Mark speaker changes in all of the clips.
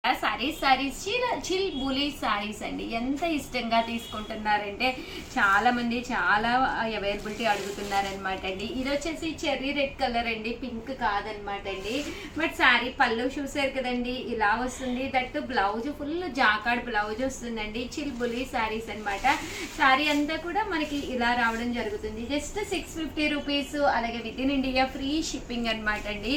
Speaker 1: Saris chill బులీ సారీస్ అండి. ఎంత ఇష్టంగా తీసుకుంటున్నారంటే చాలా మంది చాలా అవైలబిలిటీ అడుగుతున్నారనమాట అండి. ఇది వచ్చేసి చెర్రీ రెడ్ కలర్ అండి, పింక్ కాదనమాట అండి. బట్ శారీ పళ్ళు చూసారు కదండి, ఇలా వస్తుంది. That blouse full jacquard blouse వస్తుందండి. చిల్ బులీ సారీస్ అనమాట. శారీ అంతా కూడా మనకి ఇలా రావడం జరుగుతుంది. Just 650 rupees. అలాగే within India free shipping అనమాట అండి.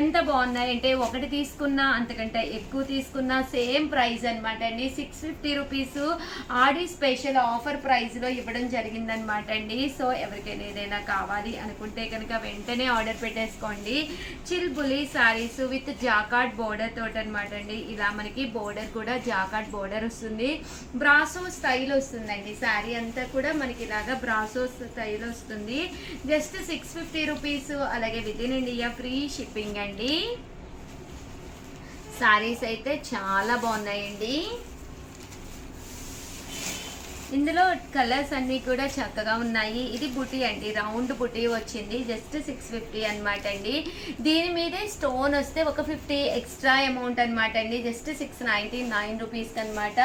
Speaker 1: ఎంత బాగున్నాయంటే ఒకటి తీసుకున్నా అంతకంటే ఎక్కువ తీసుకున్న సేమ్ ప్రైస్ అనమాట అండి. 650 రూపీస్ ఆడి స్పెషల్ ఆఫర్ ప్రైస్ లో ఇవ్వడం జరిగిందనమాట అండి. సో ఎవరికైనా ఏదైనా కావాలి అనుకుంటే కనుక వెంటనే ఆర్డర్ పెట్టేసుకోండి. చిల్ బులీ సారీస్ విత్ జాకాట్ బోర్డర్ తోటి అనమాట అండి. ఇలా మనకి బోర్డర్ కూడా జాకాట్ బోర్డర్ వస్తుంది. బ్రాసో స్టైల్ వస్తుందండి. శారీ అంతా కూడా మనకి ఇలాగా బ్రాసో స్టైల్ వస్తుంది. Just 650 rupees. అలాగే within India free shipping అండి. సారీస్ అయితే చాలా బాగున్నాయండి. ఇందులో కలర్స్ అన్ని కూడా చక్కగా ఉన్నాయి. ఇది బుటీ అండి, రౌండ్ బుటీ వచ్చింది. జస్ట్ 650 అనమాట అండి. దీని మీదే స్టోన్ వస్తే ఒక 50 ఎక్స్ట్రా అమౌంట్ అనమాట అండి. జస్ట్ 699 రూపీస్ అనమాట.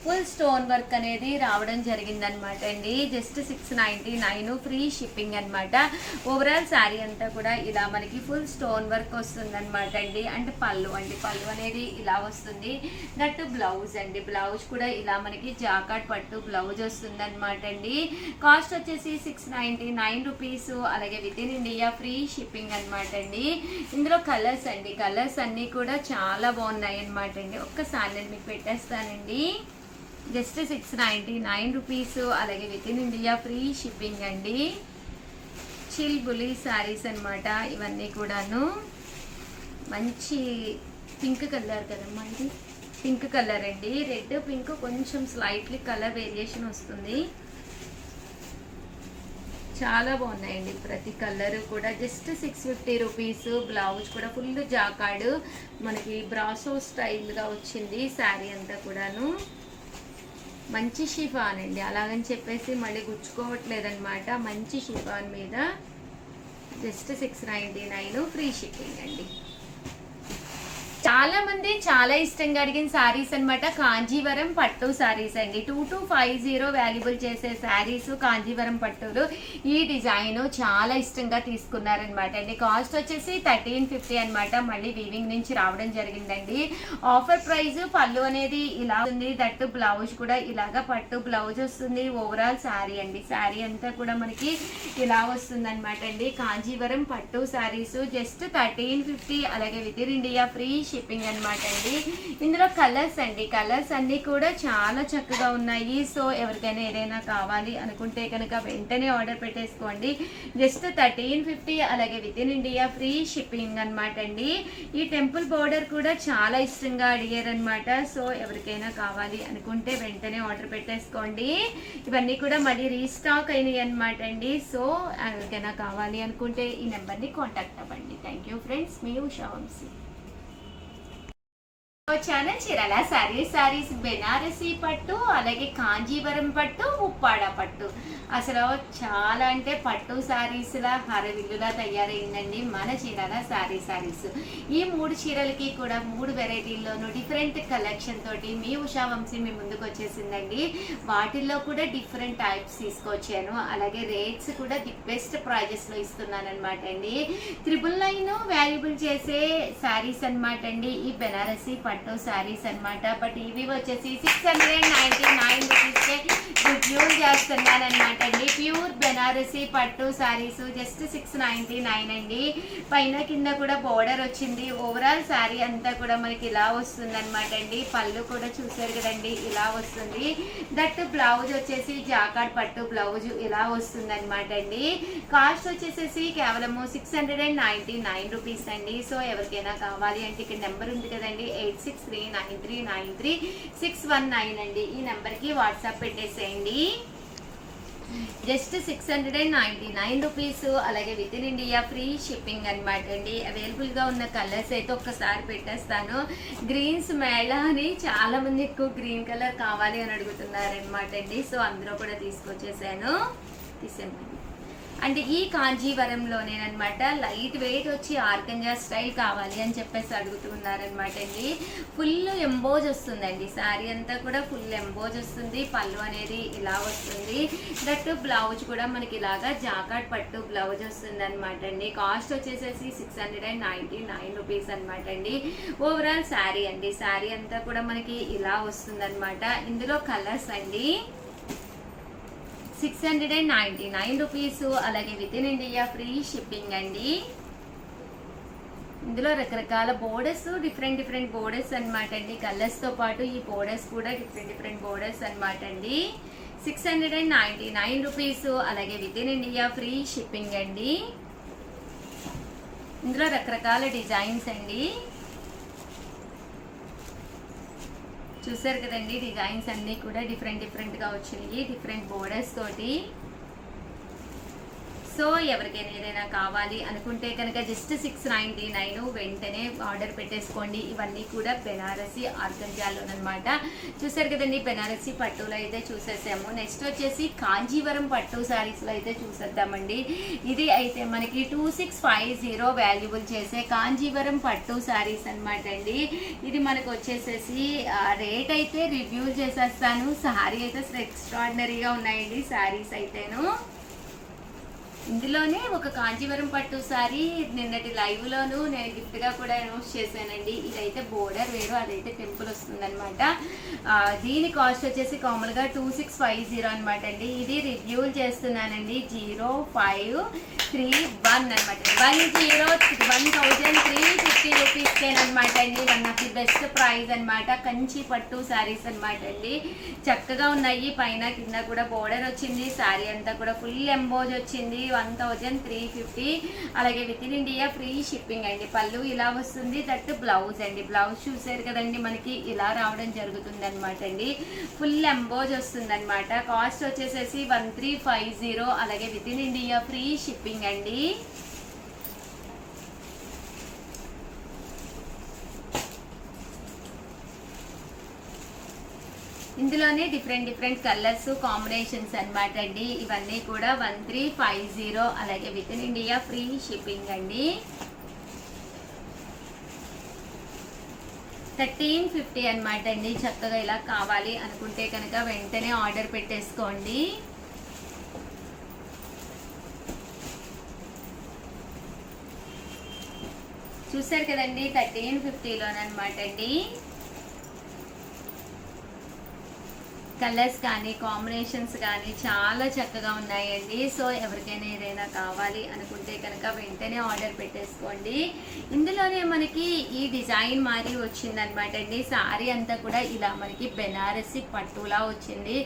Speaker 1: ఫుల్ స్టోన్ వర్క్ అనేది రావడం జరిగిందనమాట అండి. జస్ట్ 699 ఫ్రీ షిప్పింగ్ అనమాట. ఓవరాల్ శారీ అంతా కూడా ఇలా మనకి ఫుల్ స్టోన్ వర్క్ వస్తుంది అనమాట అండి. అంటే పళ్ళు అండి, పళ్ళు అనేది ఇలా వస్తుంది. దట్ బ్లౌజ్ అండి, బ్లౌజ్ కూడా ఇలా మనకి జాకాట్ పట్టు బ్లౌజ్ వస్తుంది అనమాట అండి. కాస్ట్ వచ్చేసి 699 రూపీస్. అలాగే within India free shipping అనమాట అండి. ఇందులో కలర్స్ అండి, కలర్స్ అన్ని కూడా చాలా బాగున్నాయి అనమాట అండి. ఒక్కసారి నేను మీకు పెట్టేస్తానండి. Just 699 rupees. అలాగే within India free shipping అండి. చిల్ బులీ శారీస్ అనమాట ఇవన్నీ కూడాను. మంచి పింక్ కలర్ కదమ్మా, ఇది పింక్ కలర్ అండి. రెడ్ పింక్ కొంచెం స్లైట్లీ కలర్ వేరియేషన్ వస్తుంది. చాలా బాగున్నాయండి ప్రతి కలర్ కూడా. Just 650 rupees. బ్లౌజ్ కూడా ఫుల్ జాకాడు మనకి బ్రాసో స్టైల్గా వచ్చింది. శారీ అంతా కూడాను మంచి షిఫాన్ అండి. అలాగని చెప్పేసి మళ్ళీ గుచ్చుకోవట్లేదన్నమాట. మంచి షిఫాన్ మీద జస్ట్ 699 ఫ్రీ షిప్పింగ్ అండి. చాలా మంది చాలా ఇష్టంగా అడిగిన శారీస్ అనమాట. కాంజీవరం పట్టు శారీస్ అండి. 2250 వాల్యుబుల్ చేసే శారీస్ కాంజీవరం పట్టులు. ఈ డిజైన్ చాలా ఇష్టంగా తీసుకున్నారనమాట అండి. కాస్ట్ వచ్చేసి 1350 అనమాట. మళ్ళీ వీవింగ్ నుంచి రావడం జరిగిందండి. Offer price. పళ్ళు అనేది ఇలా ఉంది. దట్టు బ్లౌజ్ కూడా ఇలాగా పట్టు బ్లౌజ్ వస్తుంది. ఓవరాల్ శారీ అండి. శారీ అంతా కూడా మనకి ఇలా వస్తుంది అనమాట అండి. కాంజీవరం పట్టు శారీస్ జస్ట్ 1350. అలాగే within India free shipping అనమాట అండి. ఇందులో కలర్స్ అండి, కలర్స్ అన్ని కూడా చాలా చక్కగా ఉన్నాయి. సో ఎవరికైనా ఏదైనా కావాలి అనుకుంటే కనుక వెంటనే ఆర్డర్ పెట్టేసుకోండి. జస్ట్ 1350. అలాగే within India free shipping అనమాట అండి. ఈ టెంపుల్ బోర్డర్ కూడా చాలా ఇష్టంగా అడిగారు అనమాట. సో ఎవరికైనా కావాలి అనుకుంటే వెంటనే ఆర్డర్ పెట్టేసుకోండి. ఇవన్నీ కూడా మళ్ళీ రీస్టాక్ అయినాయి అనమాట అండి. సో ఎవరికైనా కావాలి అనుకుంటే ఈ నెంబర్ని కాంటాక్ట్ అవ్వండి. థ్యాంక్ యూ ఫ్రెండ్స్, మీ ఉషా వంశీ. ఛానల్ చీరాల సారీస్ బెనారసీ పట్టు, అలాగే కాంజీవరం పట్టు, ఉప్పాడ పట్టు. అసలు చాలా అంటే పట్టు శారీస్లా హరవిల్లులా తయారైందండి మన చీరాల సారీస్. ఈ 3 చీరలకి కూడా 3 వెరైటీల్లోనూ డిఫరెంట్ కలెక్షన్ తోటి మీ ఉషా వంశీ మీ ముందుకు వచ్చేసిందండి. వాటిల్లో కూడా డిఫరెంట్ టైప్స్ తీసుకొచ్చాను. అలాగే రేట్స్ కూడా ది బెస్ట్ ప్రైజెస్ లో ఇస్తున్నాను అనమాట అండి. 999 వాల్యుబుల్ చేసే శారీస్ అనమాట అండి ఈ బెనారసీ పట్టు శారీస్ అనమాట. బట్ ఇవి వచ్చేసి 699 రూపీస్కే రివ్యూల్ చేస్తున్నాను అనమాట అండి. ప్యూర్ బెనారసీ పట్టు శారీస్ జస్ట్ 699 అండి. పైన కింద కూడా బోర్డర్ వచ్చింది. ఓవరాల్ శారీ అంతా కూడా మనకి ఇలా వస్తుంది అనమాట అండి. పళ్ళు కూడా చూసారు కదండి, ఇలా వస్తుంది. దట్ బ్లౌజ్ వచ్చేసి జాకాట్ పట్టు బ్లౌజ్ ఇలా వస్తుంది అనమాట అండి. కాస్ట్ వచ్చేసేసి కేవలము 699 రూపీస్ అండి. సో ఎవరికైనా కావాలి అంటే ఇక్కడ నెంబర్ ఉంది కదండి, 8639393619 అండి. ఈ నెంబర్కి వాట్సాప్ పెట్టేసేయండి. Just 699 rupees. అలాగే within India free shipping అనమాట అండి. అవైలబుల్గా ఉన్న కలర్స్ అయితే ఒక్కసారి పెట్టేస్తాను. గ్రీన్స్ మేళా అని చాలా మంది ఎక్కువ గ్రీన్ కలర్ కావాలి అని అడుగుతున్నారు అనమాట అండి. సో అందులో కూడా తీసుకొచ్చేసాను. తీసేయండి. అంటే ఈ కాంజీవరంలోనేనమాట లైట్ వెయిట్ వచ్చి ఆర్గంజా స్టైల్ కావాలి అని చెప్పేసి అడుగుతున్నారనమాట అండి. ఫుల్ ఎంబోజ్ వస్తుందండి, శారీ అంతా కూడా ఫుల్ ఎంబోజ్ వస్తుంది. పళ్ళు అనేది ఇలా వస్తుంది, దట్ బ్లౌజ్ కూడా మనకి ఇలాగా జాకాట్ పట్టు బ్లౌజ్ వస్తుంది అనమాట అండి. కాస్ట్ వచ్చేసేసి 699 రూపీస్ అనమాట అండి. ఓవరాల్ శారీ అండి, శారీ అంతా కూడా మనకి ఇలా వస్తుంది అనమాట. ఇందులో కలర్స్ అండి 699 రూపీస్, అలాగే within India free shipping అండి. ఇందులో రకరకాల బోర్డర్స్, డిఫరెంట్ బోర్డర్స్ అనమాట అండి. కలర్స్ తో పాటు ఈ బోర్డర్స్ కూడా డిఫరెంట్ బోర్డర్స్ అనమాట అండి. 699 రూపీస్, అలాగే within India free shipping అండి. ఇందులో రకరకాల డిజైన్స్ అండి, చూసారు కదండి. డిజైన్స్ అన్నీ కూడా డిఫరెంట్గా వచ్చినాయి, డిఫరెంట్ బోర్డర్స్ తోటి. సో ఎవరికైనా ఏదైనా కావాలి అనుకుంటే కనుక జస్ట్ 699 వెంటనే ఆర్డర్ పెట్టేసుకోండి. ఇవన్నీ కూడా బెనారసి ఆర్గంజాలోనమాట. చూసారు కదండి, బెనారసి పట్టులో అయితే చూసేసాము. నెక్స్ట్ వచ్చేసి కాంజీవరం పట్టు శారీస్లో అయితే చూసేద్దామండి. ఇది అయితే మనకి 2650 వాల్యుబుల్ చేసే కాంజీవరం పట్టు శారీస్ అనమాట అండి. ఇది మనకు వచ్చేసేసి రేట్ అయితే రివ్యూ చేసేస్తాను. శారీ అయితే ఎక్స్ట్రాడినరీగా ఉన్నాయండి శారీస్ అయితేను. ఇందులోనే ఒక కాంజీవరం పట్టు సారీ నిన్నటి లైవ్ లోను నేను గిఫ్ట్ గా కూడా అనౌన్స్ చేశానండి. ఇదైతే బోర్డర్ వేరు, అదైతే టెంపుల్ వస్తుంది అనమాట. దీని కాస్ట్ వచ్చేసి కామన్ గా 2650 అనమాట అండి. ఇది రివ్యూలు చేస్తున్నానండి 0531 అనమాట. 1350 రూపీస్ అనమాట అండి. One of the best price అనమాట. కంచి పట్టు సారీస్ అనమాట అండి. చక్కగా ఉన్నాయి, పైన కింద కూడా బోర్డర్ వచ్చింది. సారీ అంతా కూడా ఫుల్ ఎంబోజ్ వచ్చింది. 1350, అలాగే within India free shipping అండి. పళ్ళు ఇలా వస్తుంది, దట్ బ్లౌజ్ అండి. బ్లౌజ్ చూసారు కదండి, మనకి ఇలా రావడం జరుగుతుంది అనమాట అండి. ఫుల్ ఎంబోజ్ వస్తుంది అనమాట. కాస్ట్ వచ్చేసేసి 1350, అలాగే within India free shipping అండి. ఇందులోనే డిఫరెంట్ కలర్స్ కాంబినేషన్స్ అనమాట అండి. ఇవన్నీ కూడా 1350, అలాగే within India free shipping అండి. 1350 అనమాట అండి. చక్కగా ఇలా కావాలి అనుకుంటే కనుక వెంటనే ఆర్డర్ పెట్టేసుకోండి. చూసారు కదండి, 1350లోనమాట అండి. కలర్స్ కానీ కాంబినేషన్స్ కానీ చాలా చక్కగా ఉన్నాయండి. సో ఎవరికైనా ఏదైనా కావాలి అనుకుంటే కనుక వెంటనే ఆర్డర్ పెట్టేసుకోండి. ఇందులోనే మనకి ఈ డిజైన్ మారి వచ్చిందనమాట అండి. సారీ అంతా కూడా ఇలా మనకి బెనారసి పట్టులా వచ్చింది.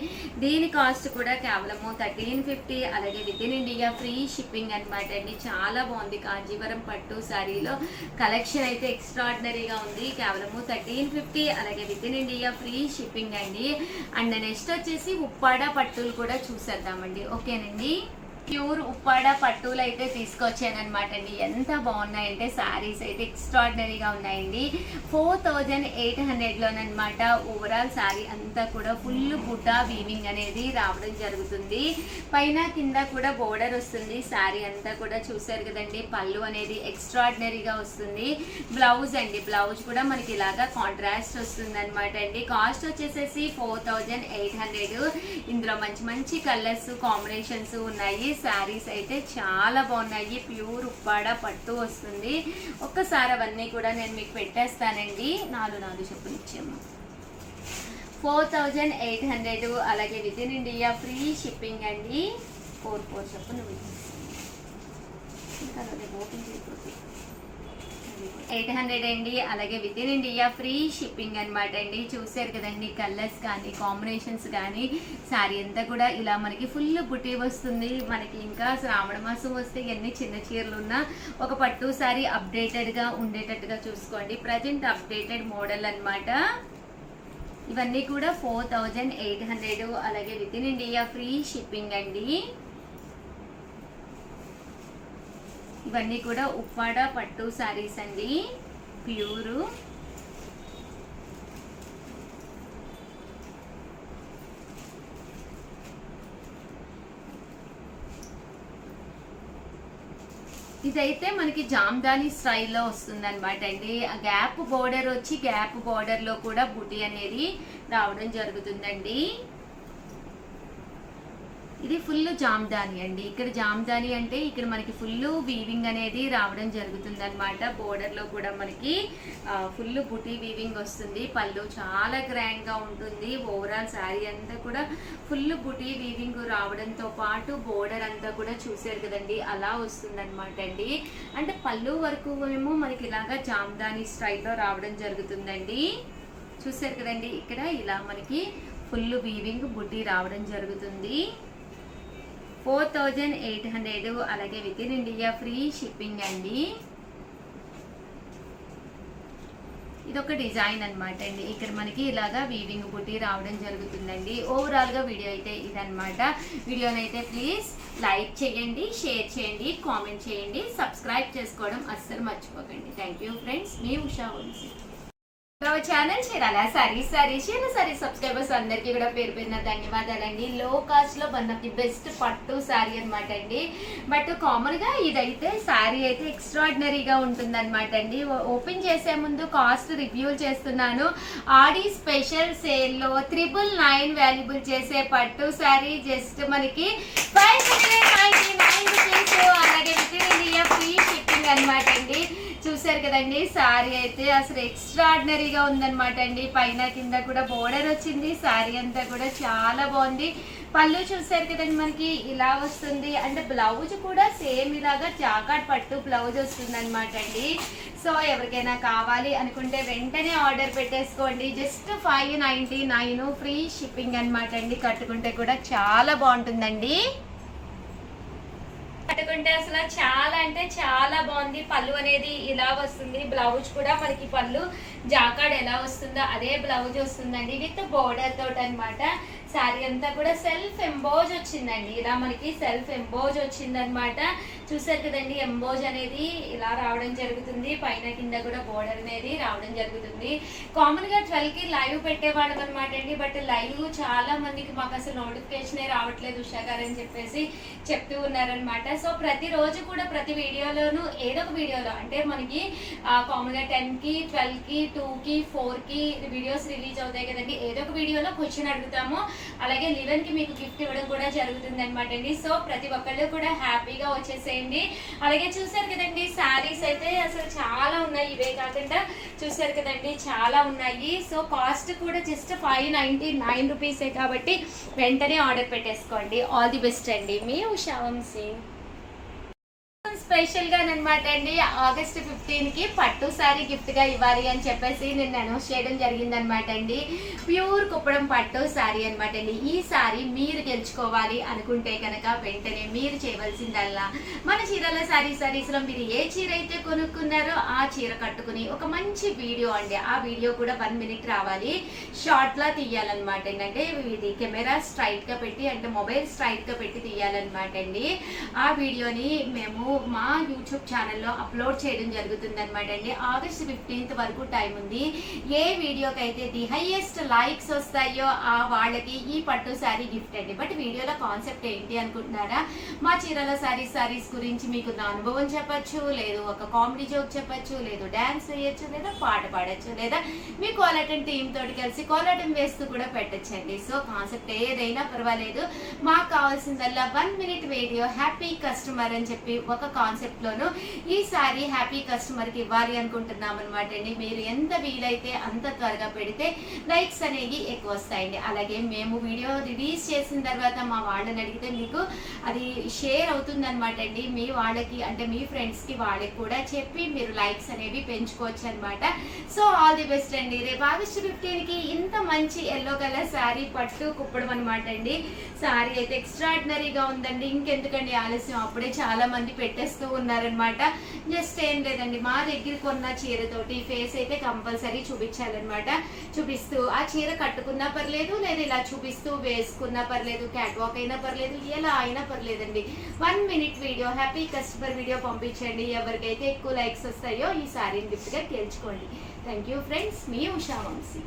Speaker 1: దీని కాస్ట్ కూడా కేవలము 1350, అలాగే within India free shipping అనమాట అండి. చాలా బాగుంది. కాంజీవరం పట్టు సారీలో కలెక్షన్ అయితే ఎక్స్ట్రాడినరీగా ఉంది. కేవలము 1350, అలాగే within India free shipping అండి. అండ్ నెక్స్ట్ వచ్చేసి ఉప్పాడ పట్టులు కూడా చూసేద్దామండి. ఓకేనండి, ప్యూర్ ఉప్పాడ పట్టులు అయితే తీసుకొచ్చానమాట అండి. ఎంత బాగున్నాయంటే శారీస్ అయితే ఎక్స్ట్రాడినరీగా ఉన్నాయండి. 4800లోనమాట. ఓవరాల్ శారీ అంతా కూడా ఫుల్ బుటా వీవింగ్ అనేది రావడం జరుగుతుంది. పైన కింద కూడా బోర్డర్ వస్తుంది. శారీ అంతా కూడా చూసారు కదండి. పళ్ళు అనేది ఎక్స్ట్రాడినరీగా వస్తుంది. బ్లౌజ్ అండి, బ్లౌజ్ కూడా మనకి ఇలాగా కాంట్రాస్ట్ వస్తుంది అనమాట అండి. కాస్ట్ వచ్చేసేసి 4800. ఇందులో మంచి కలర్స్ కాంబినేషన్స్ ఉన్నాయి. శారీస్ అయితే చాలా బాగున్నాయి. ప్యూర్ ఉప్పాడ పట్టు వస్తుంది. ఒక్కసారి అవన్నీ కూడా నేను మీకు పెట్టేస్తానండి. 4 చెప్పులు ఇచ్చాము. 4800, అలాగే within India free shipping అండి. 4 చెప్పు నువ్వు ఇంకా ఓపెన్ చేయకపోతే 800 అండి, అలాగే within India free shipping అనమాట అండి. చూసారు కదండి, కలర్స్ కానీ కాంబినేషన్స్ కానీ శారీ అంతా కూడా ఇలా మనకి ఫుల్ బుటీ వస్తుంది. మనకి ఇంకా శ్రావణ మాసం వస్తే ఎన్ని చిన్న చీరలు ఉన్నా ఒక పట్టు శారీ అప్డేటెడ్గా ఉండేటట్టుగా చూసుకోండి. ప్రజెంట్ అప్డేటెడ్ మోడల్ అనమాట. ఇవన్నీ కూడా 4800, అలాగే within India free shipping అండి. ఇవన్నీ కూడా ఉప్పాడ పట్టు శారీస్ అండి, ప్యూరు. ఇదైతే మనకి జామ్దాని స్టైల్లో వస్తుంది అనమాట అండి. గ్యాప్ బోర్డర్ వచ్చి గ్యాప్ బోర్డర్ లో కూడా బుటీ అనేది రావడం జరుగుతుందండి. ఇది ఫుల్ జామ్దాని అండి. ఇక్కడ జామ్దాని అంటే ఇక్కడ మనకి ఫుల్ వీవింగ్ అనేది రావడం జరుగుతుంది అనమాట. బోర్డర్ లో కూడా మనకి ఫుల్ బుటీ వీవింగ్ వస్తుంది. పళ్ళు చాలా గ్రాండ్ గా ఉంటుంది. ఓవరాల్ శారీ అంతా కూడా ఫుల్ బుటీ వీవింగ్ రావడంతో పాటు బోర్డర్ అంతా కూడా చూసారు కదండి, అలా వస్తుంది అనమాట అండి. అంటే పళ్ళు వరకు ఏమో మనకి ఇలాగా జామ్దాని స్టైల్లో రావడం జరుగుతుందండి. చూసారు కదండి, ఇక్కడ ఇలా మనకి ఫుల్ వీవింగ్ బుటీ రావడం జరుగుతుంది. 4800, అలాగే within India free shipping అండి. ఇదొక డిజైన్ అనమాట అండి. ఇక్కడ మనకి ఇలాగా వీవింగ్ బుటీ రావడం జరుగుతుందండి. ఓవరాల్ గా వీడియో అయితే ఇదనమాట. వీడియోనైతే ప్లీజ్ లైక్ చేయండి, షేర్ చేయండి, కామెంట్ చేయండి, సబ్స్క్రైబ్ చేసుకోవడం అస్సలు మర్చిపోకండి. థ్యాంక్ యూ ఫ్రెండ్స్, మీ ఉషా వంశీ. ఛానల్ చీరాల సారీ సబ్స్క్రైబర్స్ అందరికీ కూడా పేరు పేరున ధన్యవాదాలండి. లో కాస్ట్ లో వన్ ఆఫ్ ది బెస్ట్ పట్టు శారీ అనమాట అండి. బట్ కామన్ గా ఇదైతే శారీ అయితే ఎక్స్ట్రాడినరీగా ఉంటుంది అనమాట అండి. ఓపెన్ చేసే ముందు కాస్ట్ రివ్యూ చేస్తున్నాను. ఆడి స్పెషల్ సేల్ లో 999 వాల్యుబుల్ చేసే పట్టు శారీ జస్ట్ మనకి 599 రూపీస్, అలాగే within India free shipping అనమాట అండి. చూసారు కదండి, శారీ అయితే అసలు ఎక్స్ట్రాడినరీగా ఉందన్నమాట అండి. పైన కింద కూడా బోర్డర్ వచ్చింది. శారీ అంతా కూడా చాలా బాగుంది. పళ్ళు చూసారు కదండి, మనకి ఇలా వస్తుంది. అంటే బ్లౌజ్ కూడా సేమ్ ఇలాగా జాకాట్ పట్టు బ్లౌజ్ వస్తుంది అనమాట అండి. సో ఎవరికైనా కావాలి అనుకుంటే వెంటనే ఆర్డర్ పెట్టేసుకోండి. జస్ట్ 599 ఫ్రీ షిప్పింగ్ అనమాట అండి. కట్టుకుంటే కూడా చాలా బాగుంటుందండి. కట్టుకుంటే అసలు చాలా అంటే చాలా బాగుంది. పళ్ళు అనేది ఇలా వస్తుంది. బ్లౌజ్ కూడా మనకి పళ్ళు జాకాడ్ ఎలా వస్తుందో అదే బ్లౌజ్ వస్తుందండి, విత్ బోర్డర్ తోటి అనమాట. శారీ అంతా కూడా సెల్ఫ్ ఎంబోజ్ వచ్చిందండి. ఇలా మనకి సెల్ఫ్ ఎంబోజ్ వచ్చిందనమాట. చూసారు కదండి, ఎంబోజ్ అనేది ఇలా రావడం జరుగుతుంది. పైన కింద కూడా బోర్డర్ అనేది రావడం జరుగుతుంది. కామన్ గా 12కి లైవ్ పెట్టేవాళ్ళం అనమాట అండి. బట్ లైవ్ చాలా మందికి మాకు అసలు నోటిఫికేషనే రావట్లేదు ఉషా గారు అని చెప్పేసి చెప్తూ ఉన్నారనమాట. సో ప్రతిరోజు కూడా ప్రతి వీడియోలోనూ ఏదో ఒక వీడియోలో అంటే మనకి కామన్ గా 10కి 12కి 2కి 4కి వీడియోస్ రిలీజ్ అవుతాయి కదండి. ఏదో ఒక వీడియోలో క్వశ్చన్ అడుగుతాము. అలాగే 11కి మీకు గిఫ్ట్ ఇవ్వడం కూడా జరుగుతుంది అనమాట అండి. సో ప్రతి ఒక్కళ్ళు కూడా హ్యాపీగా వచ్చేసేయండి. అలాగే చూసారు కదండి, శారీస్ అయితే అసలు చాలా ఉన్నాయి. ఇవే కాకుండా చూసారు కదండి చాలా ఉన్నాయి. సో కాస్ట్ కూడా జస్ట్ 599 రూపీసే కాబట్టి వెంటనే ఆర్డర్ పెట్టేసుకోండి. ఆల్ ది బెస్ట్ అండి, మీ ఉషా వంశీ. స్పెషల్ గా అనమాట అండి, ఆగస్ట్ 15కి పట్టు శారీ గిఫ్ట్ గా ఇవ్వాలి అని చెప్పేసి నేను అనౌన్స్ చేయడం జరిగింది అనమాట అండి. ప్యూర్ కుప్పడం పట్టు శారీ అనమాట అండి. ఈ శారీ మీరు గెలుచుకోవాలి అనుకుంటే కనుక వెంటనే మీరు చేయవలసిందల్లా మన చీరాల సారీస్ లో మీరు ఏ చీర అయితే కొనుక్కున్నారో ఆ చీర కట్టుకుని ఒక మంచి వీడియో అండి. ఆ వీడియో కూడా 1 మినిట్ రావాలి, షార్ట్ లా తీయాలన్నమాట అండి. అంటే ఇది కెమెరా స్ట్రైట్ గా పెట్టి అంటే మొబైల్ స్ట్రైట్ గా పెట్టి తీయాలన్నమాట అండి. ఆ వీడియోని మేము మా యూట్యూబ్ ఛానల్లో అప్లోడ్ చేయడం జరుగుతుంది అనమాట అండి. ఆగస్ట్ 15th వరకు టైం ఉంది. ఏ వీడియోకి అయితే ది హైయెస్ట్ లైక్స్ వస్తాయో ఆ వాళ్ళకి ఈ పట్టు శారీ గిఫ్ట్ అండి. బట్ వీడియోలో కాన్సెప్ట్ ఏంటి అనుకుంటున్నారా? మా చీరాల సారీస్ గురించి మీకు నా అనుభవం చెప్పచ్చు, లేదు ఒక కామెడీ జోక్ చెప్పచ్చు, లేదు డాన్స్ చేయొచ్చు, లేదా పాట పాడచ్చు, లేదా మీ కోలాటం టీమ్ తోటి కలిసి కోలాటం వేస్తూ కూడా పెట్టచ్చండి. సో కాన్సెప్ట్ ఏదైనా పర్వాలేదు, మాకు కావాల్సిందల్లా 1 మినిట్ వీడియో హ్యాపీ కస్టమర్ అని చెప్పి ఒక కాన్సెప్ట్ లోను ఈ సారీ హ్యాపీ కస్టమర్ కి ఇవ్వాలి అనుకుంటున్నాం అనమాట అండి. మీరు ఎంత వీలైతే అంత త్వరగా పెడితే లైక్స్ అనేవి ఎక్కువ వస్తాయండి. అలాగే మేము వీడియో రిలీజ్ చేసిన తర్వాత మా వాళ్ళని అడిగితే మీకు అది షేర్ అవుతుంది అనమాట అండి. మీ వాళ్ళకి అంటే మీ ఫ్రెండ్స్ కి వాళ్ళకి కూడా చెప్పి మీరు లైక్స్ అనేవి పెంచుకోవచ్చు అనమాట. సో ఆల్ ది బెస్ట్ అండి. రేపు ఆగస్ట్ 15కి ఇంత మంచి ఎల్లో కలర్ శారీ పట్టు కుప్పడం అనమాట అండి. శారీ అయితే ఎక్స్ట్రాడినరీగా ఉందండి. ఇంకెందుకండి ఆలస్యం, అప్పుడే చాలా మంది పెట్టేస్తూ ఉన్నారనమాట. జస్ట్ ఏం లేదండి, మా దగ్గర కొన్న చీరతోటి ఫేస్ అయితే కంపల్సరీ చూపించాలన్నమాట. చూపిస్తూ ఆ చీర కట్టుకున్నా పర్లేదు, లేదా ఇలా చూపిస్తూ వేసుకున్నా పర్లేదు, క్యాట్ వాక్ అయినా పర్లేదు, ఎలా అయినా పర్లేదండి. 1 minute video happy customer video పంపించండి. ఎవరికైతే ఎక్కువ లైక్స్ వస్తాయో ఈ సారీని గిఫ్ట్ గా గెలుచుకోండి. థ్యాంక్ యూ ఫ్రెండ్స్, మీ ఉషా వంశీ.